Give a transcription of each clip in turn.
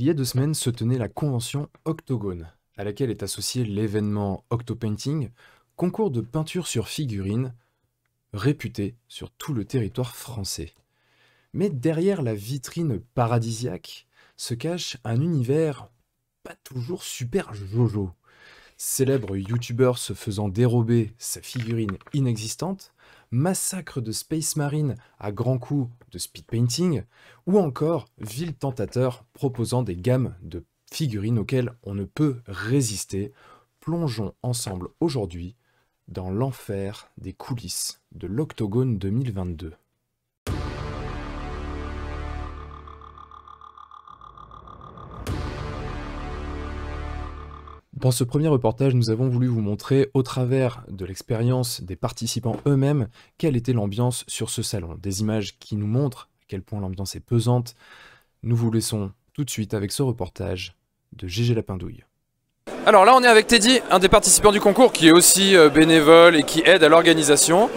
Il y a 2 semaines se tenait la convention Octogone, à laquelle est associé l'événement Octopainting, concours de peinture sur figurines, réputé sur tout le territoire français. Mais derrière la vitrine paradisiaque se cache un univers pas toujours super jojo. Célèbre youtubeur se faisant dérober sa figurine inexistante, massacre de Space Marine à grands coups de speed painting, ou encore ville tentateur proposant des gammes de figurines auxquelles on ne peut résister. Plongeons ensemble aujourd'hui dans l'enfer des coulisses de l'Octogone 2022. Dans ce premier reportage, nous avons voulu vous montrer, au travers de l'expérience des participants eux-mêmes, quelle était l'ambiance sur ce salon. Des images qui nous montrent à quel point l'ambiance est pesante. Nous vous laissons tout de suite avec ce reportage de GG Lapindouille. Alors là on est avec Teddy, un des participants du concours qui est aussi bénévole et qui aide à l'organisation.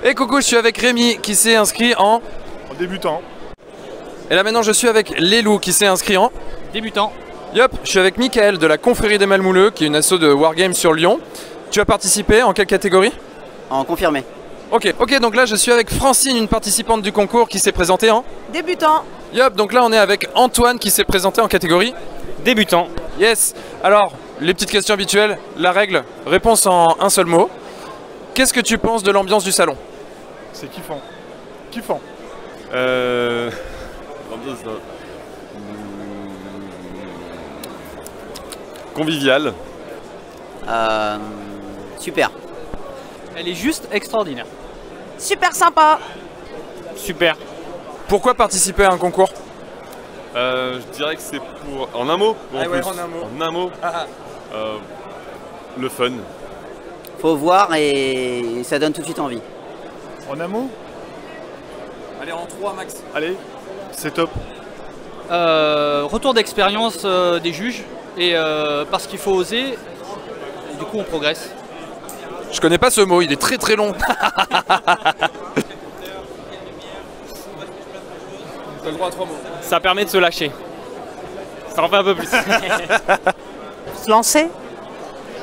Et coucou, je suis avec Rémi qui s'est inscrit en débutant. Et là maintenant je suis avec Lélou qui s'est inscrit en débutant. Yop, je suis avec Mickaël de la Confrérie des Malmouleux qui est une asso de Wargames sur Lyon. Tu as participé en quelle catégorie? En confirmé. Ok, donc là je suis avec Francine, une participante du concours qui s'est présentée en débutant. Yop, donc là on est avec Antoine qui s'est présenté en catégorie débutant. Yes. Alors, les petites questions habituelles, la règle, réponse en un seul mot. Qu'est-ce que tu penses de l'ambiance du salon? C'est kiffant. Kiffant. L'ambiance convivial. Super. Elle est juste extraordinaire. Super sympa. Super. Pourquoi participer à un concours? Je dirais que c'est pour... En un mot ou en plus en un mot. En un mot. Le fun. Faut voir et ça donne tout de suite envie. En un mot? Allez, en 3 max. Allez, c'est top. Retour d'expérience des juges et parce qu'il faut oser, et du coup on progresse. Je connais pas ce mot, il est très très long. T'as le droit à 3 mots. Ça permet de se lâcher. Ça en fait un peu plus. Se lancer.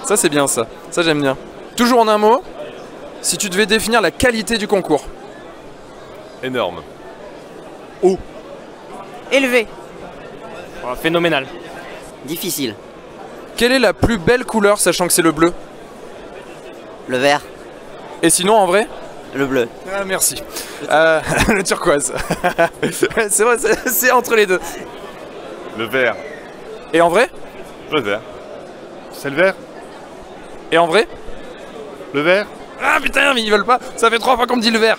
Ça c'est bien ça j'aime bien. Toujours en un mot, si tu devais définir la qualité du concours. Énorme. Haut. Élevé. Phénoménal. Difficile. Quelle est la plus belle couleur sachant que c'est le bleu? Le vert. Et sinon en vrai? Le bleu. Ah merci. Le turquoise. C'est vrai, c'est entre les deux. Le vert. Et en vrai? Le vert. C'est le vert. Et en vrai? Le vert. Ah putain, mais ils veulent pas. Ça fait 3 fois qu'on me dit le vert.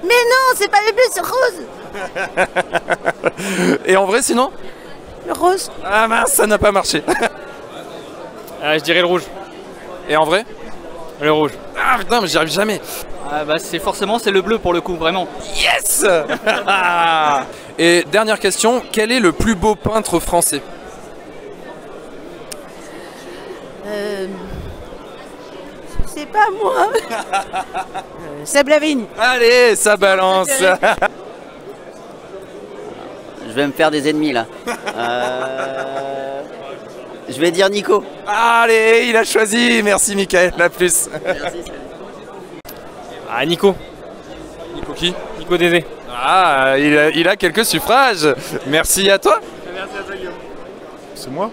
Mais non, c'est pas le bleu, c'est rose. Et en vrai sinon? Le rose. Ah mince, ça n'a pas marché. Je dirais le rouge. Et en vrai? Le rouge. Ah putain, mais j'y arrive jamais. C'est le bleu pour le coup, vraiment. Yes. Et dernière question, quel est le plus beau peintre français? C'est pas moi. Seb Lavigne. Allez, ça balance. Je vais me faire des ennemis là. Je vais dire Nico. Allez, il a choisi. Merci Mickaël, à plus. Merci. Nico. Nico qui? Nico Dézé. Ah, il a quelques suffrages. Merci à toi. Merci à toi Guillaume. C'est moi?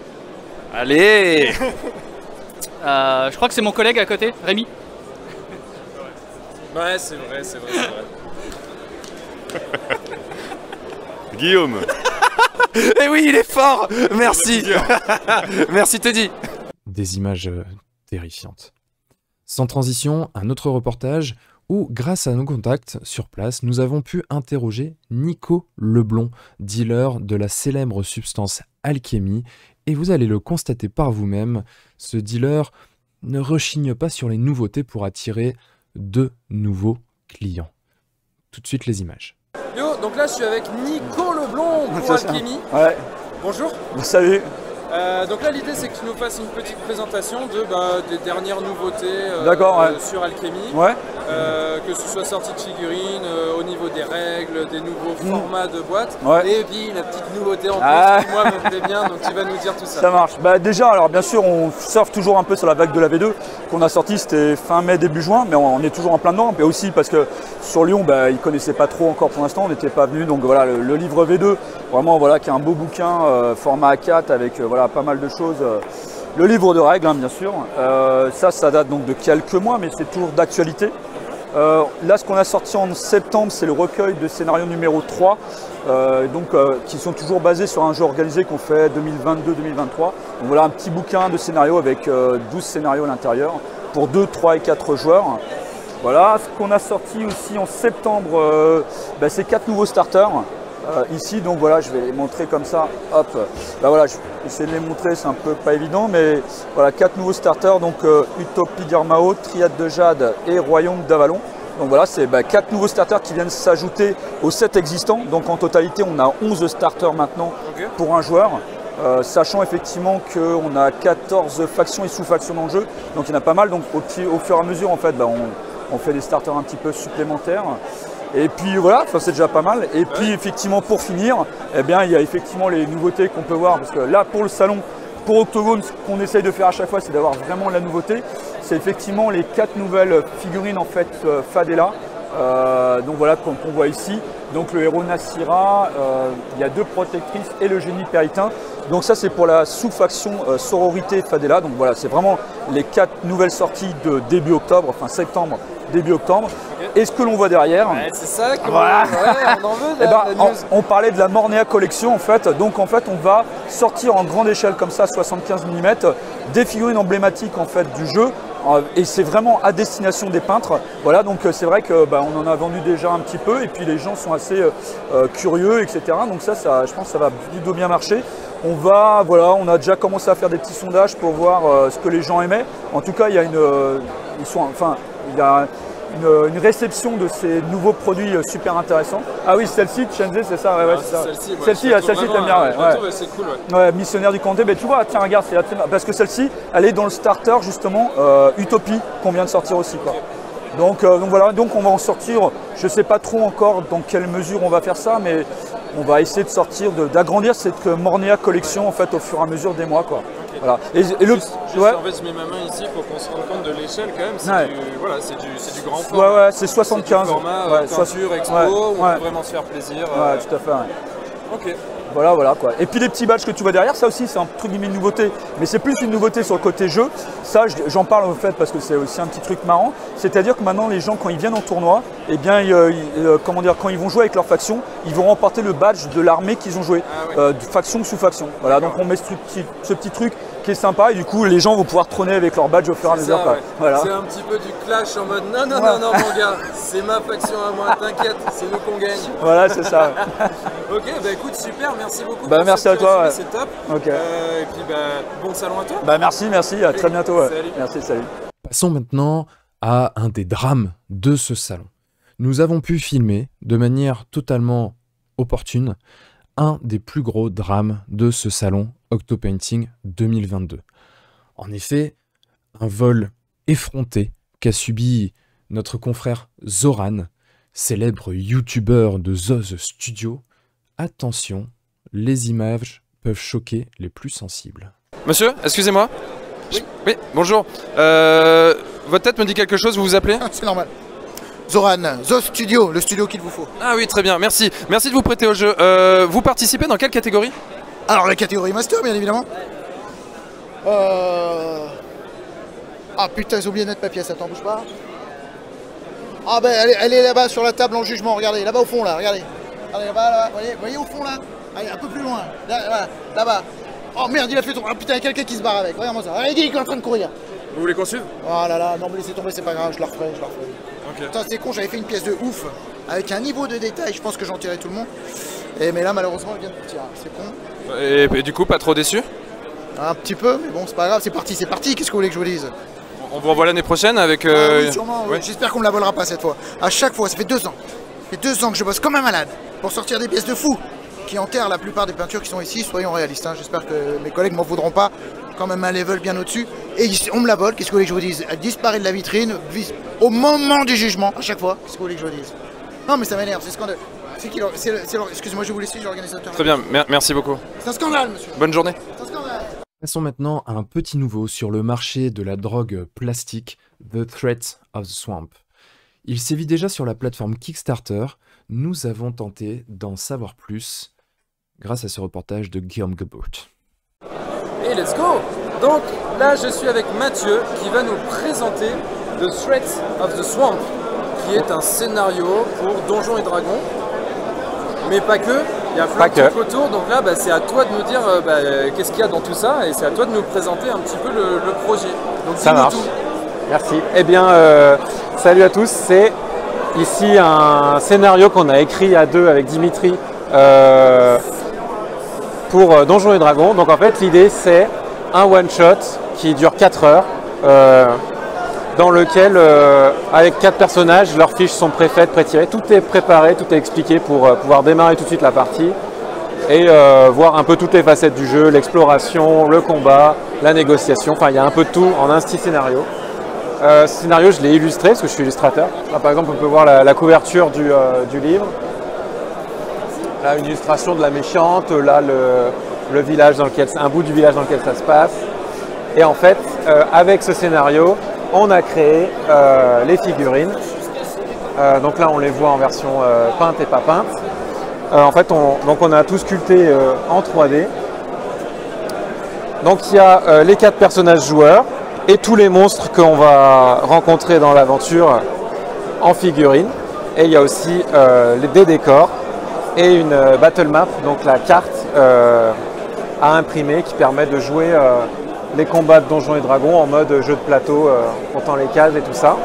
Allez. Je crois que c'est mon collègue à côté, Rémi. Ouais, c'est vrai. Guillaume. Eh oui, il est fort. Merci. Merci Teddy. Des images terrifiantes. Sans transition, un autre reportage où, grâce à nos contacts sur place, nous avons pu interroger Nico Leblond, dealer de la célèbre substance Alchemy, et vous allez le constater par vous-même, ce dealer ne rechigne pas sur les nouveautés pour attirer de nouveaux clients. Tout de suite les images. Yo, donc là je suis avec Nico Leblond pour Alchemy. Ouais. Bonjour. Salut. Donc là l'idée c'est que tu nous fasses une petite présentation des dernières nouveautés D'accord, ouais. sur Alchemy. Ouais. que ce soit sortie de figurines, au niveau des règles, des nouveaux formats de boîtes, et puis la petite nouveauté en plus qui moi me plaît bien, donc tu vas nous dire tout ça. Ça marche. Bah, déjà, alors bien sûr, on surfe toujours un peu sur la vague de la V2 qu'on a sorti, c'était fin mai, début juin, mais on est toujours en plein dedans. Et aussi parce que sur Lyon, bah, ils ne connaissaient pas trop encore pour l'instant, on n'était pas venu. Donc voilà, le livre V2, vraiment voilà, qui est un beau bouquin, format A4 avec voilà, pas mal de choses. Le livre de règles, hein, bien sûr. Ça date donc de quelques mois, mais c'est toujours d'actualité. Là, ce qu'on a sorti en septembre, c'est le recueil de scénarios numéro 3, qui sont toujours basés sur un jeu organisé qu'on fait 2022-2023. Donc voilà, un petit bouquin de scénarios avec 12 scénarios à l'intérieur pour 2, 3 et 4 joueurs. Voilà, ce qu'on a sorti aussi en septembre, c'est 4 nouveaux starters. Ici, donc voilà, je vais les montrer comme ça. Hop, voilà, je vais essayer de les montrer, c'est un peu pas évident, mais voilà, 4 nouveaux starters, donc Utopie d'Irmao, Triade de Jade et Royaume d'Avalon. Donc voilà, c'est 4 nouveaux starters qui viennent s'ajouter aux 7 existants. Donc en totalité, on a 11 starters maintenant pour un joueur. Sachant effectivement qu'on a 14 factions et sous-factions dans le jeu, donc il y en a pas mal. Donc au fur et à mesure, en fait, on fait des starters un petit peu supplémentaires. Et puis voilà, c'est déjà pas mal. Et puis effectivement, pour finir, eh bien, il y a effectivement les nouveautés qu'on peut voir. Parce que là, pour le salon, pour Octogone, ce qu'on essaye de faire à chaque fois, c'est d'avoir vraiment la nouveauté. C'est effectivement les 4 nouvelles figurines en fait Fadela. Donc voilà, qu'on voit ici. Donc le héros Nassira, il y a 2 protectrices et le génie péritain. Donc ça, c'est pour la sous-faction sororité Fadela. Donc voilà, c'est vraiment les 4 nouvelles sorties de début octobre, enfin septembre, début octobre. Et ce que l'on voit derrière, c'est ça qu'on on en veut. La news. On parlait de la Mornea Collection en fait. Donc en fait, on va sortir en grande échelle comme ça, 75 mm, des figurines emblématiques en fait du jeu. Et c'est vraiment à destination des peintres. Voilà, donc c'est vrai que on en a vendu déjà un petit peu et puis les gens sont assez curieux, etc. Donc ça, je pense que ça va plutôt bien marcher. On a déjà commencé à faire des petits sondages pour voir ce que les gens aimaient. En tout cas, il y a une réception de ces nouveaux produits super intéressants. Ah oui, celle-ci, Chenze, c'est ça, c'est ça. Celle-ci, t'aimes bien, c'est cool, ouais. Missionnaire du Comté, tu vois, tiens, regarde, parce que celle-ci, elle est dans le starter, justement, Utopie, qu'on vient de sortir aussi, quoi. Donc voilà, on va en sortir, je ne sais pas trop encore dans quelle mesure on va faire ça, mais on va essayer de sortir, d'agrandir cette Mornea Collection, en fait, au fur et à mesure des mois, quoi. Voilà. En fait, je mets ma main ici pour qu'on se rende compte de l'échelle quand même. C'est du grand format. Ouais, c'est 75. C'est du format peinture, expo, où on peut vraiment se faire plaisir. Ouais, tout à fait. Ok. Voilà quoi. Et puis les petits badges que tu vois derrière, ça aussi c'est un truc une nouveauté, mais c'est plus une nouveauté sur le côté jeu. Ça, j'en parle en fait parce que c'est aussi un petit truc marrant. C'est-à-dire que maintenant les gens quand ils viennent en tournoi, eh bien quand ils vont jouer avec leur faction, ils vont remporter le badge de l'armée qu'ils ont joué, de faction sous faction. Voilà, donc on met ce petit truc qui est sympa et du coup les gens vont pouvoir trôner avec leur badge au fur et à mesure. Voilà. C'est un petit peu du clash en mode non mon gars, c'est ma faction à moi, t'inquiète, c'est nous qu'on gagne. Voilà, c'est ça. Ok, écoute, super, merci beaucoup. Merci à toi. C'est top. Okay. Et puis bon salon à toi. Merci, à très bientôt. Salut. Merci, salut. Passons maintenant à un des drames de ce salon. Nous avons pu filmer de manière totalement opportune un des plus gros drames de ce salon Octopainting 2022. En effet, un vol effronté qu'a subi notre confrère Zoran, célèbre youtubeur de Zoz Studio. Attention, les images peuvent choquer les plus sensibles. Monsieur, excusez-moi. Oui, bonjour. Votre tête me dit quelque chose, vous vous appelez? C'est normal. Zoran, Zoz Studio, le studio qu'il vous faut. Ah oui, très bien, merci. Merci de vous prêter au jeu. Vous participez dans quelle catégorie? Alors, la catégorie Master, bien évidemment. Ah putain, j'ai oublié de mettre ma pièce, attends, bouge pas. Ah elle est là-bas sur la table en jugement, regardez, là-bas au fond, là, regardez. Regardez, là-bas, voyez au fond, là. Allez, un peu plus loin, là-bas. Oh merde, il a fait tomber. Ah putain, il y a quelqu'un qui se barre avec, regarde-moi ça. Regardez, il est en train de courir. Vous voulez qu'on suive? Oh là là, non mais laissez tomber, c'est pas grave, je la referai. Okay. Putain, c'est con, j'avais fait une pièce de ouf, avec un niveau de détail, je pense que j'en tirais tout le monde. Mais là, malheureusement, elle vient de partir, c'est con. Et du coup, pas trop déçu? Un petit peu, mais bon, c'est pas grave, c'est parti, qu'est-ce que vous voulez que je vous dise? On vous revoit l'année prochaine avec... oui, sûrement, ouais. J'espère qu'on me la volera pas cette fois. À chaque fois, ça fait 2 ans. Ça fait 2 ans que je bosse comme un malade pour sortir des pièces de fou. qui enterre la plupart des peintures qui sont ici, soyons réalistes, hein. J'espère que mes collègues m'en voudront pas, quand même un level bien au-dessus. Et on me la vole, qu'est-ce que vous voulez que je vous dise? Elle disparaît de la vitrine, au moment du jugement, à chaque fois, qu'est-ce que vous voulez que je vous dise? Non mais ça m'énerve, c'est scandaleux. Excusez-moi, je vais vous laisser, j'ai l'organisateur. Très bien, merci beaucoup. C'est un scandale, monsieur. Bonne journée. C'est un scandale. Passons maintenant à un petit nouveau sur le marché de la drogue plastique, The Threat of the Swamp. Il sévit déjà sur la plateforme Kickstarter. Nous avons tenté d'en savoir plus grâce à ce reportage de Guillaume Gebert. Et let's go! Donc là, je suis avec Mathieu qui va nous présenter The Threat of the Swamp, qui est un scénario pour Donjons et Dragons. Mais pas que, il y a plein de trucs autour. Donc là, c'est à toi de nous dire qu'est-ce qu'il y a dans tout ça et c'est à toi de nous présenter un petit peu le projet. Donc ça marche. Tout. Merci. Eh bien, salut à tous. C'est ici un scénario qu'on a écrit à deux avec Dimitri pour Donjons et Dragons. Donc en fait, l'idée c'est un one-shot qui dure 4 heures dans lequel, avec 4 personnages, leurs fiches sont préfaites, pré-tirées. Tout est préparé, tout est expliqué pour pouvoir démarrer tout de suite la partie et voir un peu toutes les facettes du jeu, l'exploration, le combat, la négociation. Enfin, il y a un peu de tout en un style scénario. Ce scénario, je l'ai illustré parce que je suis illustrateur. Là, par exemple, on peut voir la couverture du livre. Là, une illustration de la méchante. Là, le village dans lequel, un bout du village dans lequel ça se passe. Et en fait, avec ce scénario, on a créé les figurines. Donc là, on les voit en version peinte et pas peinte. En fait, on a tout sculpté en 3D. Donc il y a les 4 personnages joueurs et tous les monstres qu'on va rencontrer dans l'aventure en figurines. Et il y a aussi des décors et une battle map, donc la carte à imprimer qui permet de jouer les combats de Donjons et Dragons en mode jeu de plateau, en comptant les cases et tout ça.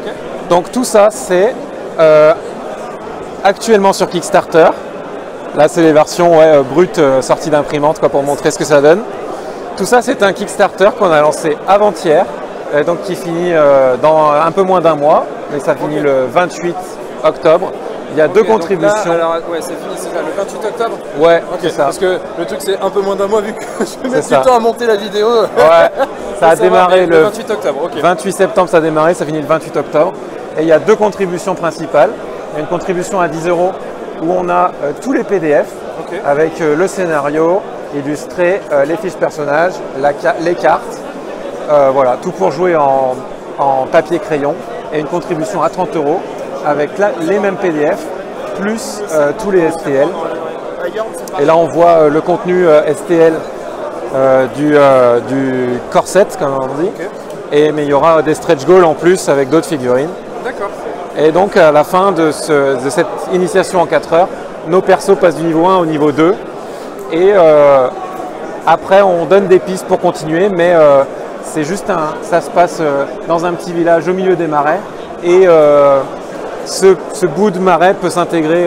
Okay. Donc tout ça, c'est actuellement sur Kickstarter. Là, c'est les versions brutes sorties d'imprimante pour montrer ce que ça donne. Tout ça, c'est un Kickstarter qu'on a lancé avant-hier, donc qui finit dans un peu moins d'un mois, mais ça finit le 28 octobre. Il y a 2 contributions. Là, alors, ouais, c'est fini, c'est ça, le 28 octobre. Ouais, c'est ça. Parce que le truc, c'est un peu moins d'un mois vu que je mets du temps à monter la vidéo. Ouais, ça a démarré le 28 octobre. Okay. 28 septembre, ça a démarré, ça finit le 28 octobre. Et il y a 2 contributions principales. Il y a une contribution à 10 € où on a tous les PDF avec le scénario illustré, les fiches personnages, les cartes. Voilà, tout pour jouer en papier crayon. Et une contribution à 30 € avec les mêmes PDF, plus tous les STL. Et là, on voit le contenu STL du corset, comme on dit. Mais il y aura des stretch goals en plus avec d'autres figurines. D'accord. Et donc, à la fin de cette initiation en 4 heures, nos persos passent du niveau 1 au niveau 2. Et après, on donne des pistes pour continuer, mais c'est juste ça se passe dans un petit village au milieu des marais. Et ce bout de marais peut s'intégrer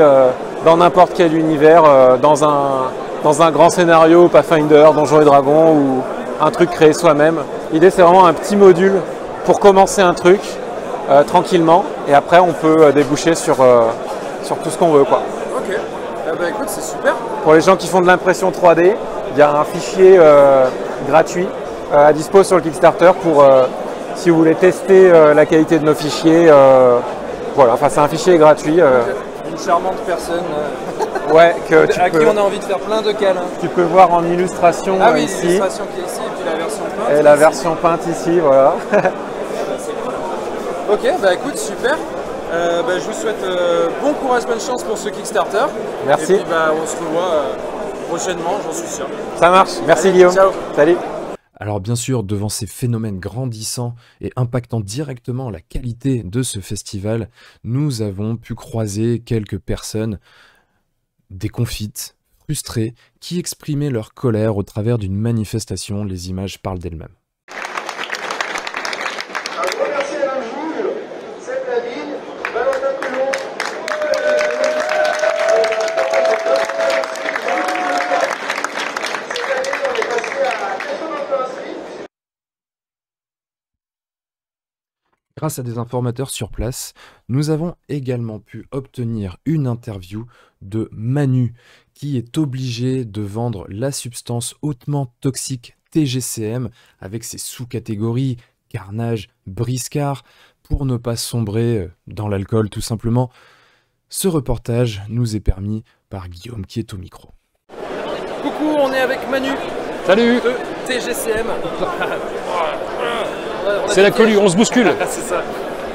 dans n'importe quel univers, dans un grand scénario, Pathfinder, Donjons et Dragons ou un truc créé soi-même. L'idée, c'est vraiment un petit module pour commencer un truc tranquillement et après on peut déboucher sur tout ce qu'on veut, quoi. Ok, écoute, c'est super. Pour les gens qui font de l'impression 3D, il y a un fichier gratuit à dispo sur le Kickstarter pour si vous voulez tester la qualité de nos fichiers. Voilà, enfin c'est un fichier gratuit. Une charmante personne ouais, à qui on a envie de faire plein de câlins. Tu peux voir en illustration ah oui, ici. L'illustration qui est ici et puis la version peinte. Et la version peinte ici, voilà. Ok, écoute, super. Je vous souhaite bon courage, bonne chance pour ce Kickstarter. Merci. Et puis on se revoit prochainement, j'en suis sûr. Ça marche, merci. Allez, Guillaume. Ciao. Salut. Alors bien sûr, devant ces phénomènes grandissants et impactant directement la qualité de ce festival, nous avons pu croiser quelques personnes déconfites, frustrées, qui exprimaient leur colère au travers d'une manifestation. Les images parlent d'elles-mêmes. Grâce à des informateurs sur place, nous avons également pu obtenir une interview de Manu, qui est obligé de vendre la substance hautement toxique TGCM avec ses sous-catégories carnage, briscard, pour ne pas sombrer dans l'alcool tout simplement. Ce reportage nous est permis par Guillaume qui est au micro. Coucou, on est avec Manu. Salut. De TGCM. C'est la collue, on se bouscule. C'est ça.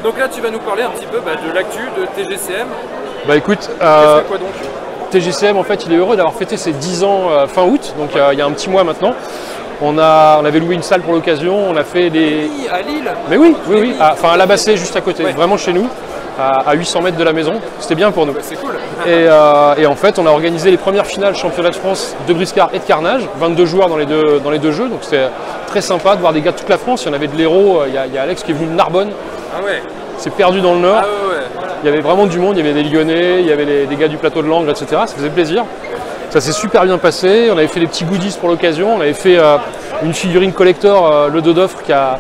Donc là, tu vas nous parler un petit peu de l'actu de TGCM. Bah écoute, quoi donc TGCM en fait il est heureux d'avoir fêté ses 10 ans fin août, donc il y a un petit mois maintenant. On avait loué une salle pour l'occasion, on a fait des... Oui, à Lille. Mais oui, à La Bassée juste à côté, vraiment chez nous, à 800 mètres de la maison, c'était bien pour nous. C'est cool. Et en fait on a organisé les premières finales championnat de France de briscard et de carnage, 22 joueurs dans les deux jeux, donc c'était très sympa de voir des gars de toute la France. Il y en avait de l'Hérault, il y a Alex qui est venu de Narbonne, c'est perdu dans le Nord. Il y avait vraiment du monde, il y avait des Lyonnais, il y avait des gars du plateau de Langres, etc. Ça faisait plaisir. Ça s'est super bien passé, on avait fait des petits goodies pour l'occasion, on avait fait une figurine collector, le dos d'offre qui a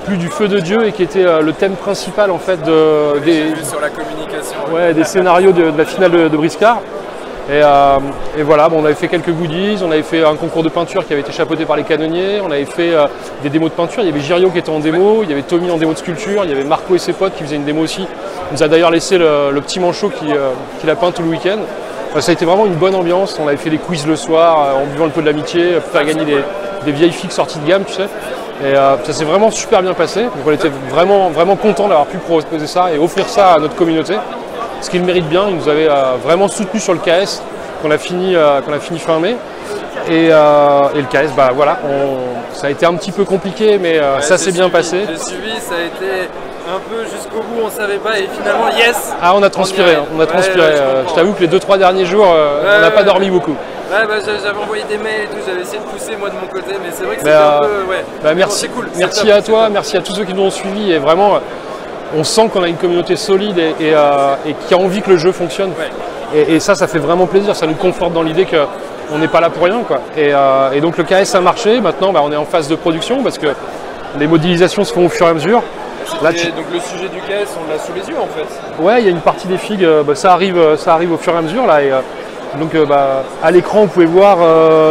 plu du feu de Dieu et qui était le thème principal en fait sur la communication. Des scénarios de la finale de briscard. Et voilà, on avait fait quelques goodies, on avait fait un concours de peinture qui avait été chapeauté par les canonniers, on avait fait des démos de peinture, il y avait Girio qui était en démo, il y avait Tommy en démo de sculpture, il y avait Marco et ses potes qui faisaient une démo aussi. Il nous a d'ailleurs laissé le petit manchot qu'il a peint tout le week-end. Ça a été vraiment une bonne ambiance, on avait fait des quiz le soir en buvant le pot de l'amitié pour faire gagner des vieilles filles sorties de gamme, tu sais. Et ça s'est vraiment super bien passé, donc on était vraiment, vraiment contents d'avoir pu proposer ça et offrir ça à notre communauté. Ce qu'il mérite bien, il nous avait vraiment soutenu sur le KS qu'on a fini fin mai. Et le KS, ça a été un petit peu compliqué, mais ça s'est bien passé. J'ai suivi, ça a été un peu jusqu'au bout, on ne savait pas, et finalement, yes. Ah, on a transpiré, je t'avoue que les 2-3 derniers jours, on n'a pas dormi beaucoup. J'avais envoyé des mails et tout, j'avais essayé de pousser moi de mon côté, mais c'est vrai que c'était un peu... merci, c'est cool. Merci à toi, merci à tous ceux qui nous ont suivis, et vraiment, on sent qu'on a une communauté solide et qui a envie que le jeu fonctionne. Et ça fait vraiment plaisir, ça nous conforte dans l'idée qu'on n'est pas là pour rien, quoi. Et donc le KS a marché, maintenant on est en phase de production parce que les modélisations se font au fur et à mesure. Là, donc le sujet du KS, on l'a sous les yeux en fait. Ouais, il y a une partie des figues, ça arrive au fur et à mesure là. Donc à l'écran, vous pouvez voir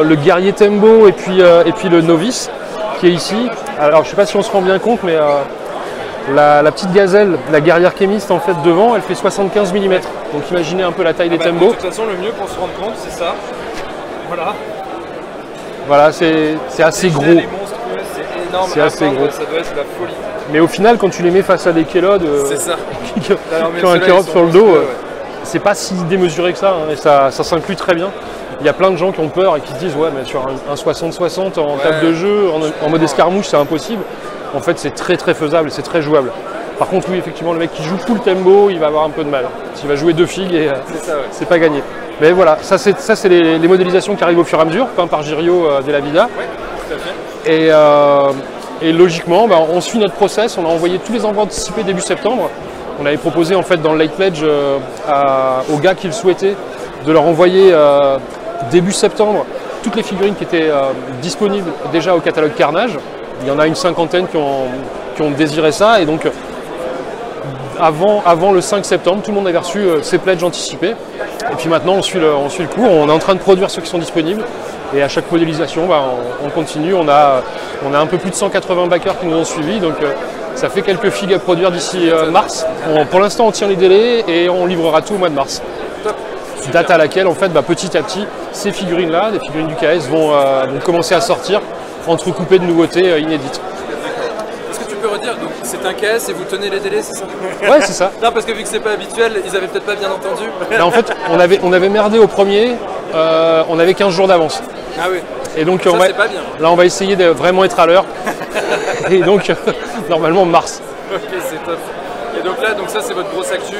le guerrier Tembo et puis le novice qui est ici. Alors je sais pas si on se rend bien compte, mais la petite gazelle, la guerrière kémiste en fait devant, elle fait 75 mm. Donc imaginez un peu la taille des Tembo. De toute façon, le mieux pour se rendre compte, c'est ça. Voilà, c'est assez gros. C'est énorme. C'est assez gros. Ça doit être la folie. Mais au final, quand tu les mets face à des kélodes qui ont un carotte sur le dos, c'est pas si démesuré que ça, hein, et ça s'inclut très bien. Il y a plein de gens qui ont peur et qui se disent ouais, mais sur un 60-60 en table de jeu, en mode escarmouche, c'est impossible. En fait, c'est très très faisable et c'est très jouable. Par contre, oui, effectivement, le mec qui joue full tempo, il va avoir un peu de mal. S'il va jouer 2 figues, et c'est pas gagné. Mais voilà, ça c'est les modélisations qui arrivent au fur et à mesure, peint par Girio de la Vida. Ouais, tout à fait. Et logiquement, on suit notre process. On a envoyé tous les envois anticipés début septembre. On avait proposé en fait dans le late pledge aux gars qui le souhaitaient de leur envoyer début septembre toutes les figurines qui étaient disponibles déjà au catalogue Carnage. Il y en a une cinquantaine qui ont désiré ça, et donc avant le 5 septembre, tout le monde avait reçu ses pledges anticipés. Et puis maintenant, on suit le cours. On est en train de produire ceux qui sont disponibles. Et à chaque modélisation, on continue. On a un peu plus de 180 backers qui nous ont suivis. Donc ça fait quelques figues à produire d'ici mars. Pour l'instant, on tient les délais et on livrera tout au mois de mars. Top. Date à laquelle, en fait, petit à petit, ces figurines-là, les figurines du KS, vont commencer à sortir, entrecoupées de nouveautés inédites. Est-ce que tu peux redire, donc c'est un KS et vous tenez les délais, c'est ça? Ouais, c'est ça. Non, parce que vu que c'est pas habituel, ils avaient peut-être pas bien entendu. Là, en fait, on avait merdé au premier, on avait 15 jours d'avance. Ah oui. Et donc, ça, c'est pas bien. Là, on va essayer de vraiment être à l'heure. Et donc, normalement, mars. Ok, c'est top. Et donc là, ça, c'est votre grosse actu?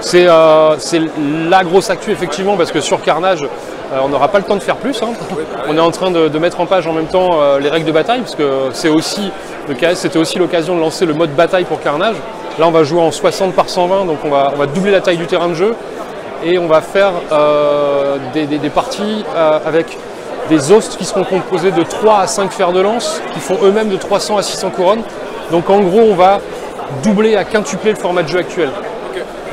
C'est la grosse actu, effectivement, parce que sur Carnage, on n'aura pas le temps de faire plus. Hein. On est en train de mettre en page en même temps les règles de bataille, parce que c'est aussi, le KS, c'était aussi l'occasion de lancer le mode bataille pour Carnage. Là, on va jouer en 60 par 120, donc on va doubler la taille du terrain de jeu. Et on va faire des parties avec des hostes qui seront composés de 3 à 5 fers de lance, qui font eux-mêmes de 300 à 600 couronnes. Donc en gros, on va doubler à quintupler le format de jeu actuel.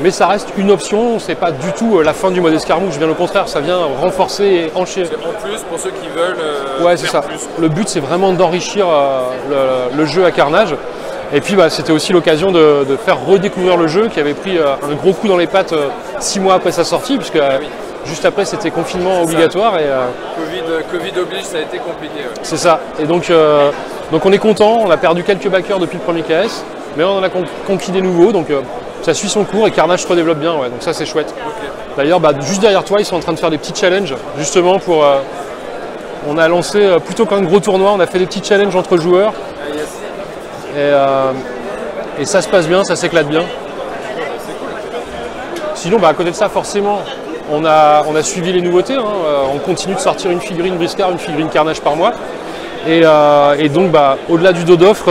Mais ça reste une option, c'est pas du tout la fin du mode escarmouche, bien au contraire, ça vient renforcer et enchérir. C'est en plus pour ceux qui veulent ouais, c'est ça. plus. Le but c'est vraiment d'enrichir le jeu à Carnage. Et puis bah, c'était aussi l'occasion de faire redécouvrir le jeu qui avait pris un gros coup dans les pattes 6 mois après sa sortie, puisque juste après c'était confinement obligatoire. Et, Covid oblige, ça a été compliqué. Ouais. C'est ça. Et donc on est content, on a perdu quelques backers depuis le premier KS, mais on en a conquis des nouveaux, donc ça suit son cours et Carnage se redéveloppe bien, ouais, donc ça c'est chouette. Okay. D'ailleurs, bah, juste derrière toi, ils sont en train de faire des petits challenges, justement pour... on a lancé, plutôt qu'un gros tournoi, on a fait des petits challenges entre joueurs. Et ça se passe bien, ça s'éclate bien. Sinon, bah, à côté de ça, forcément, on a suivi les nouveautés. Hein. On continue de sortir une figurine Briscard, une figurine Carnage par mois. Et donc, bah, au-delà du dos d'offre,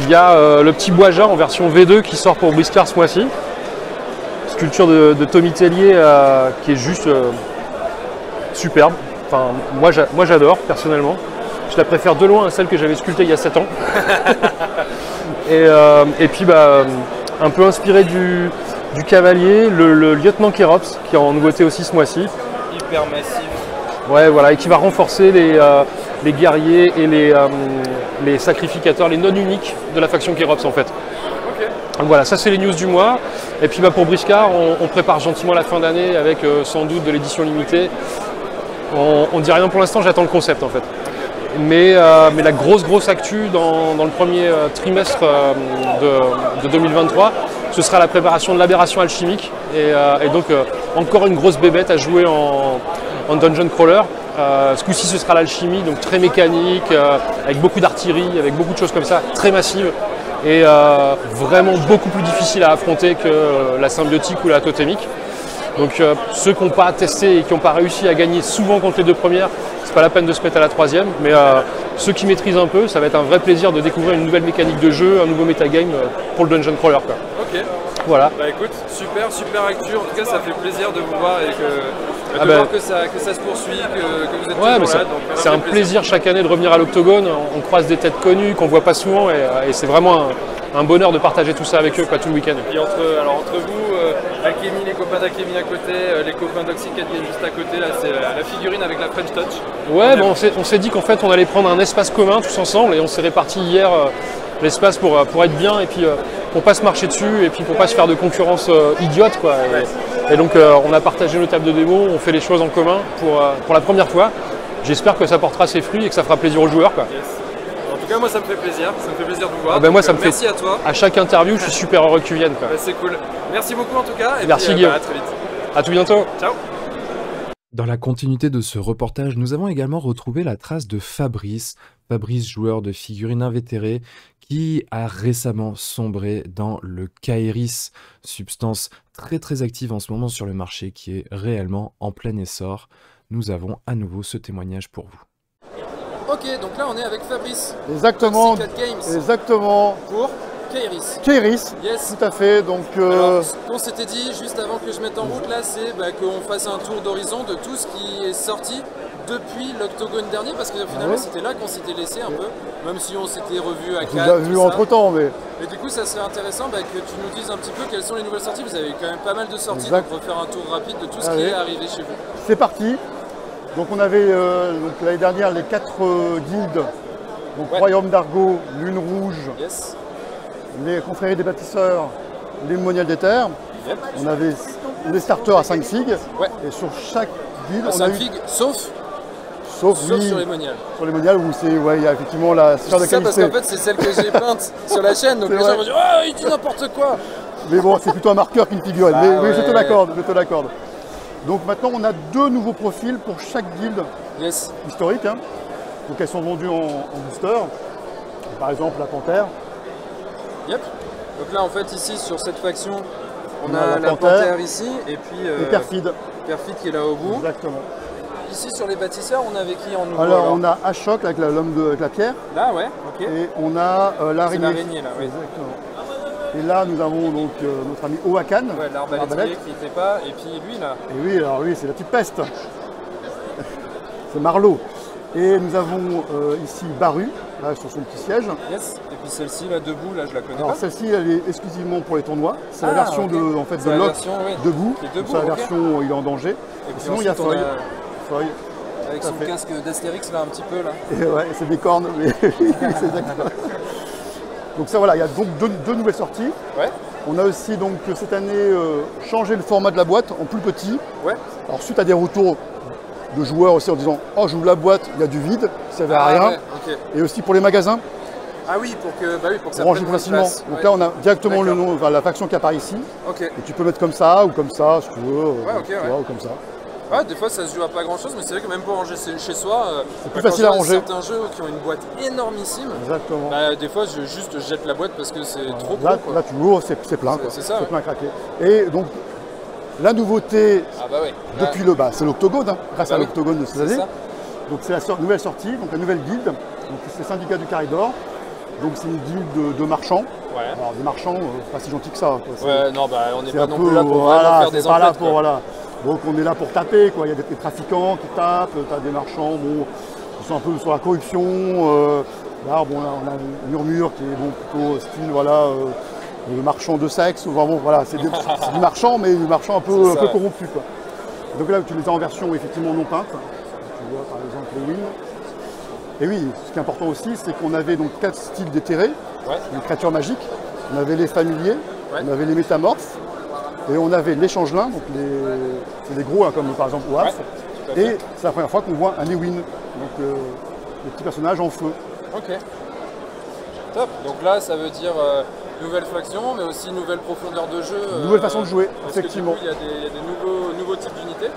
il y a le petit Bois-Jar en version V2 qui sort pour Briscard ce mois-ci. Sculpture de Tommy Tellier qui est juste superbe. Enfin, moi j'adore personnellement. Je la préfère de loin à celle que j'avais sculptée il y a 7 ans. et puis bah, un peu inspiré du cavalier, le lieutenant Kérops qui est en nouveauté aussi ce mois-ci. Hyper massif. Ouais, voilà, et qui va renforcer les guerriers et les sacrificateurs, les non-uniques de la faction Kérops en fait. Okay. Donc voilà, ça c'est les news du mois. Et puis bah, pour Briscard, on prépare gentiment la fin d'année avec sans doute de l'édition limitée. On dit rien pour l'instant, j'attends le concept en fait. Mais la grosse actu dans le premier trimestre de 2023, ce sera la préparation de l'aberration alchimique. Et donc encore une grosse bébête à jouer en dungeon crawler. Ce coup-ci ce sera l'alchimie, donc très mécanique, avec beaucoup d'artillerie, avec beaucoup de choses comme ça, très massive. Et vraiment beaucoup plus difficile à affronter que la symbiotique ou la totémique. Donc ceux qui n'ont pas testé et qui n'ont pas réussi à gagner souvent contre les deux premières, c'est pas la peine de se mettre à la troisième, mais ceux qui maîtrisent un peu, ça va être un vrai plaisir de découvrir une nouvelle mécanique de jeu, un nouveau metagame pour le dungeon crawler, quoi. Ok. Voilà. Bah écoute, super actu, en tout cas ça fait plaisir de vous voir et de voir que ça se poursuit, que vous êtes toujours là. C'est un plaisir chaque année de revenir à l'Octogone, on croise des têtes connues qu'on voit pas souvent et c'est vraiment un bonheur de partager tout ça avec eux quoi, tout le week-end. Et entre vous, Alchemy, les copains d'Alchemy à côté, les copains d'Oxycat juste à côté, là c'est la figurine avec la French Touch. Ouais, bon, on s'est dit qu'en fait on allait prendre un espace commun tous ensemble et on s'est réparti hier l'espace pour être bien et puis pour pas se marcher dessus et puis pour pas se faire de concurrence idiote quoi. Et donc on a partagé nos tables de démo, on fait les choses en commun pour la première fois. J'espère que ça portera ses fruits et que ça fera plaisir aux joueurs quoi. Yes. En tout cas moi ça me fait plaisir de vous voir. Ah ben moi ça me merci à toi. À chaque interview je suis super heureux que tu viennes quoi. Bah, c'est cool. Merci beaucoup en tout cas et merci puis, Guillaume. À très vite. À tout bientôt. Ciao. Dans la continuité de ce reportage, nous avons également retrouvé la trace de Fabrice, joueur de figurines invétéré, qui a récemment sombré dans le Kairis, substance très active en ce moment sur le marché, qui est réellement en plein essor. Nous avons à nouveau ce témoignage pour vous. Ok, donc là on est avec Fabrice. Exactement. Games. Exactement. Pour Kairis. Kairis, yes. Tout à fait. Donc, alors, ce qu'on s'était dit juste avant que je mette en route là, c'est qu'on fasse un tour d'horizon de tout ce qui est sorti depuis l'Octogone dernier, parce que finalement c'était là qu'on s'était laissé un peu, même si on s'était revu à Cannes. On l'a vu entre temps, mais du coup ça serait intéressant que tu nous dises un petit peu quelles sont les nouvelles sorties. Vous avez quand même pas mal de sorties, exact. donc refaire un tour rapide de tout ce qui est arrivé chez vous. C'est parti. Donc on avait l'année dernière les 4 guildes, donc Royaume d'Argo, Lune Rouge, yes. Les confréries des bâtisseurs, les moniales des terres. Yep. On avait des starters à 5 figues. Ouais. Et sur chaque guilde, on a 5 figues, sauf oui, sur les moniales. Sur les moniales où il y a effectivement la sphère de qualité. C'est ça parce qu'en fait c'est celle que j'ai peinte sur la chaîne, donc les gens vont dire oh il dit n'importe quoi. Mais bon, c'est plutôt un marqueur qu'une figurine. Mais oui, je te l'accorde. Donc maintenant on a 2 nouveaux profils pour chaque guilde historique. Hein. Donc elles sont vendues en booster. Par exemple la Panthère. Yep. Donc là en fait ici sur cette faction on a la Panthère ici et puis et Perfide. Perfide qui est là au bout. Exactement. Ici sur les bâtisseurs on avait qui en nouveau alors on a Ashok avec l'homme avec la pierre. Là ouais, ok. Et on a l'araignée. L'araignée là, oui. Exactement. Et là nous avons donc notre ami Oakan. Ouais, l'arbalète qui n'était pas, et puis lui là. Et oui, alors lui c'est la petite peste. C'est Marlowe. Et nous avons ici Baru, là sur son petit siège. Yes. Et puis celle-ci, là, debout, là, je la connais Alors pas. celle-ci, elle est exclusivement pour les tournois. C'est la version de Locke debout. C'est la version il est en danger. Et sinon, il y a Foy. Avec son casque d'Astérix, là, un petit peu, là. Et ouais, c'est des cornes, mais c'est d'accord. Donc ça, voilà, il y a donc deux nouvelles sorties. Ouais. On a aussi donc cette année changé le format de la boîte en plus petit. Ouais. Alors suite à des retours de joueurs aussi en disant « Oh, j'ouvre la boîte, il y a du vide, ça ne sert à rien. Ouais, okay. Et aussi pour les magasins. Ah oui, pour que ça prenne facilement. Place. Donc là, on a directement le nom, enfin, la faction qui apparaît ici. Okay. Et tu peux mettre comme ça ou comme ça, si tu veux. Ou comme ça. Ouais, des fois ça se joue à pas grand chose, mais c'est vrai que même pour ranger chez soi, c'est plus facile à ranger. Certains jeux qui ont une boîte énormissime, exactement. Des fois je jette la boîte parce que c'est trop là, gros. Là tu ouvres, c'est plein. C'est plein à craquer. Et donc la nouveauté c'est l'Octogone, hein, grâce à l'Octogone de cette année. Donc c'est la nouvelle sortie, donc la nouvelle guilde. Donc c'est le syndicat du Caridor. Donc c'est une guilde de marchands. Ouais. Alors des marchands, c'est pas si gentil que ça. Quoi. Ouais, non, on n'est pas non plus là pour faire des emplettes. Donc on est là pour taper, quoi. Il y a des trafiquants qui tapent, tu as des marchands qui sont un peu sur la corruption. Là, on a Murmure qui est plutôt style marchand de sexe. C'est du marchand, mais du marchand un peu corrompu. Quoi. Donc là, tu les as en version effectivement non peinte. Tu vois par exemple les Win. Et oui, ce qui est important aussi, c'est qu'on avait donc 4 styles déterrés, les créatures magiques. On avait les familiers, on avait les métamorphes. Et on avait les changelins, donc c'est des gros, hein, comme par exemple Oaf. Et c'est la première fois qu'on voit un Ewin, donc le petit personnage en feu. Ok. Top. Donc là, ça veut dire nouvelle faction, mais aussi nouvelle profondeur de jeu. Nouvelle façon de jouer, effectivement. Il y a des nouveaux types d'unités.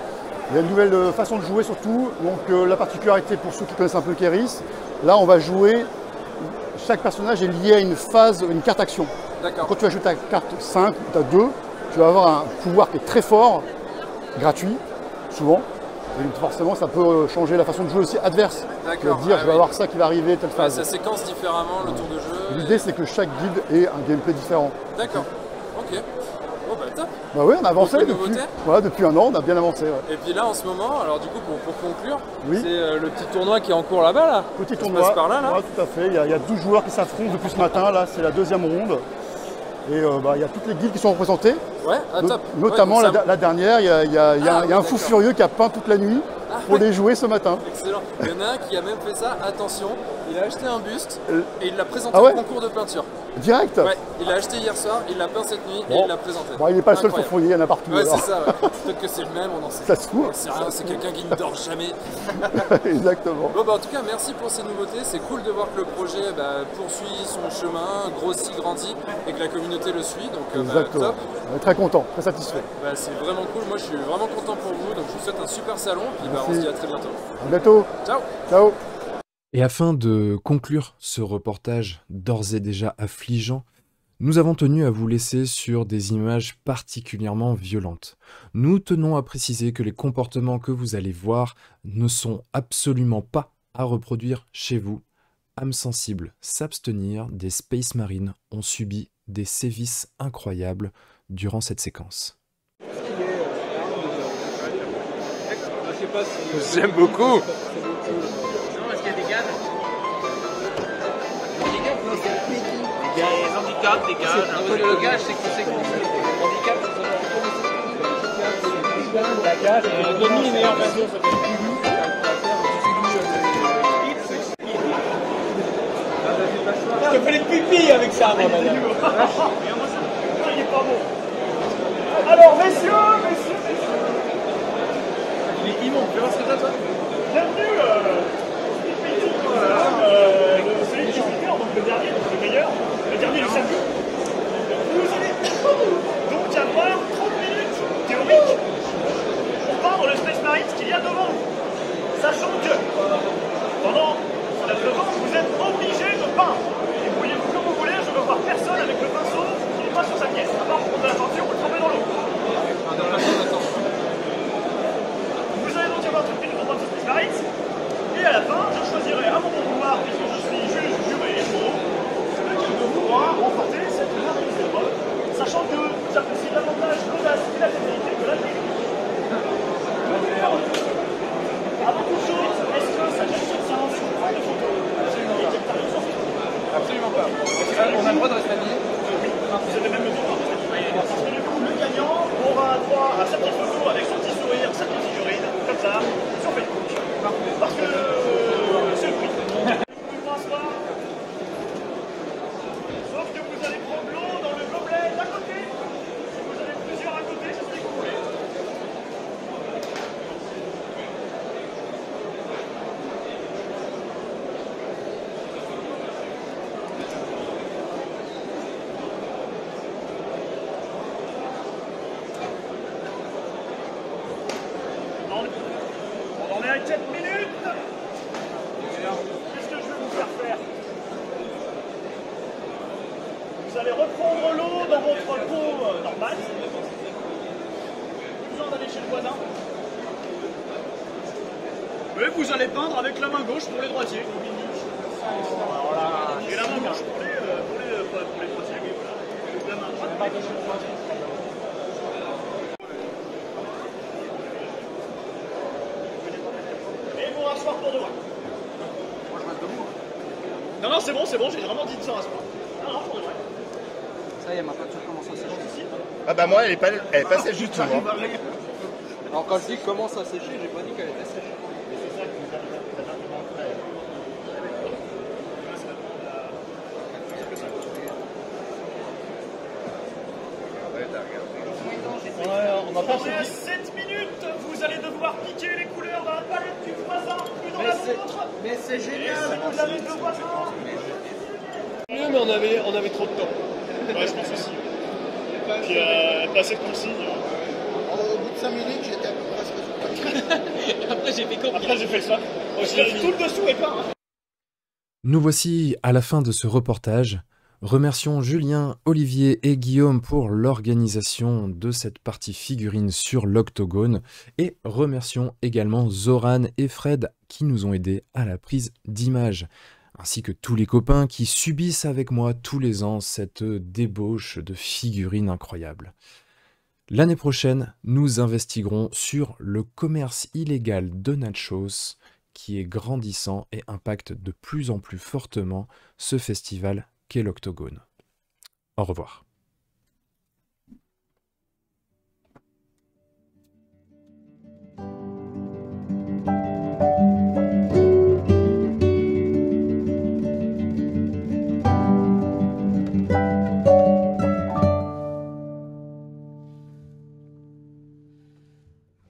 Il y a une nouvelle façon de jouer surtout. Donc la particularité pour ceux qui connaissent un peu Kéris, là on va jouer, chaque personnage est lié à une phase, une carte action. D'accord. Quand tu vas jouer ta carte 5 ou ta 2, tu vas avoir un pouvoir qui est très fort, gratuit, souvent. Et forcément, ça peut changer la façon de jouer aussi adverse. D'accord. Dire, je vais avoir ça qui va arriver, telle phase. Ça séquence différemment le tour de jeu. L'idée, c'est que chaque guilde ait un gameplay différent. D'accord. Ok. Oh bah top. Bah oui, on a avancé depuis un an, on a bien avancé. Ouais. Et puis là, en ce moment, alors du coup, pour conclure, c'est le petit tournoi qui est en cours là-bas, là. Petit tournoi. Par là. Ouais, tout à fait. Il y a 12 joueurs qui s'affrontent depuis ce matin. Là, c'est la deuxième ronde. Et il y a toutes les guildes qui sont représentées. Ouais, top. Notamment la dernière, il y a un fou furieux qui a peint toute la nuit pour les jouer ce matin. Excellent. Il y en a un qui a même fait ça, attention, il a acheté un buste et il l'a présenté au concours de peinture. Direct. Ouais, il l'a acheté hier soir, il l'a peint cette nuit et il l'a présenté. Bon, il n'est pas le seul foufourier, il y en a partout. Ouais, c'est ça. Peut-être que c'est le même, on en sait. Ça se trouve. C'est quelqu'un qui ne dort jamais. Exactement. Bon, en tout cas, merci pour ces nouveautés. C'est cool de voir que le projet poursuit son chemin, grossit, grandit et que la communauté le suit. Donc, top. On est très content, très satisfait. C'est vraiment cool. Moi, je suis vraiment content pour vous. Donc, je vous souhaite un super salon. Puis, on se dit à très bientôt. À bientôt. Ciao. Ciao. Et afin de conclure ce reportage d'ores et déjà affligeant, nous avons tenu à vous laisser sur des images particulièrement violentes. Nous tenons à préciser que les comportements que vous allez voir ne sont absolument pas à reproduire chez vous. Âmes sensibles, s'abstenir, des Space Marines ont subi des sévices incroyables durant cette séquence. J'aime beaucoup. Il y a des handicaps, des gages. Le gage, c'est conséquent. Handicap, c'est donne-nous les meilleures versions. Je te fais les pipis avec ça, moi, madame. Il est pas bon. Alors, messieurs. Il est immonde. Tu vois ce que t'as, toi? Bienvenue, celui qui est donc le dernier, donc le meilleur. Le dernier du samedi. Vous allez donc avoir 30 minutes théoriques pour peindre le Space Marine qu'il y a devant vous. Sachant que pendant ce laps de temps, vous êtes obligé de peindre. Et voyez-vous comme vous voulez, je ne veux voir personne avec le pinceau qui n'est pas sur sa pièce. À part pour prendre de la peinture ou le tremper dans l'eau. Vous allez donc avoir 30 minutes pour peindre ce Space Marine. Et à la fin, je choisirai à mon bon vouloir, puisque je suis juge, juré et pro, lequel de vous pourra remporter cette merveilleuse épreuve, sachant que j'apprécie davantage l'audace et la féminité que la technique. Avant toute chose, est-ce que ça gêne sur séance de photos? Absolument pas. a le droit de rester habillé? Oui, vous avez même le droit. Parce que du coup, le gagnant aura droit à sa petite photo avec son petit sourire, sa petite figurine, comme ça, sur Facebook. Parce que c'est le prix. Sauf que vous allez prendre l'eau dans le gobelet d'à côté. Si vous avez plusieurs à côté, c'est ce que vous voulez. On en est à 4 minutes. Qu'est-ce que je vais vous faire faire? Vous allez reprendre l'eau dans votre pot normal. Plus besoin d'aller chez le voisin. Et vous allez peindre avec la main gauche pour les droitiers. Voilà. Et la main gauche pour les droitiers. Oui, voilà. La main droite pour les droitiers. Et vous rasseoir pour de vrai. Moi je reste debout. Non, c'est bon, j'ai vraiment dit de se rasseoir. Non, pour de vrai. Ça y est, ma peinture commence à sécher. Ah bah moi, elle est pas sèche du tout. Hein. Alors quand je dis commence à sécher, j'ai pas dit qu'elle était sèche. On a pas 7 minutes, vous allez devoir piquer les couleurs dans la palette du voisin, plus dans la vôtre. Mais c'est génial. Et vous avez le voisin. Mais on avait trop de temps. Ouais, je pense aussi. Puis pas assez de consignes. Au bout de 5 minutes, j'étais à peu près à ce résultat. Après, j'ai fait le swap. Tout le dessous est peint. Nous voici à la fin de ce reportage. Remercions Julien, Olivier et Guillaume pour l'organisation de cette partie figurine sur l'Octogone et remercions également Zoran et Fred qui nous ont aidés à la prise d'images, ainsi que tous les copains qui subissent avec moi tous les ans cette débauche de figurines incroyables. L'année prochaine, nous investiguerons sur le commerce illégal de nachos qui est grandissant et impacte de plus en plus fortement ce festival qu'est l'Octogone. Au revoir.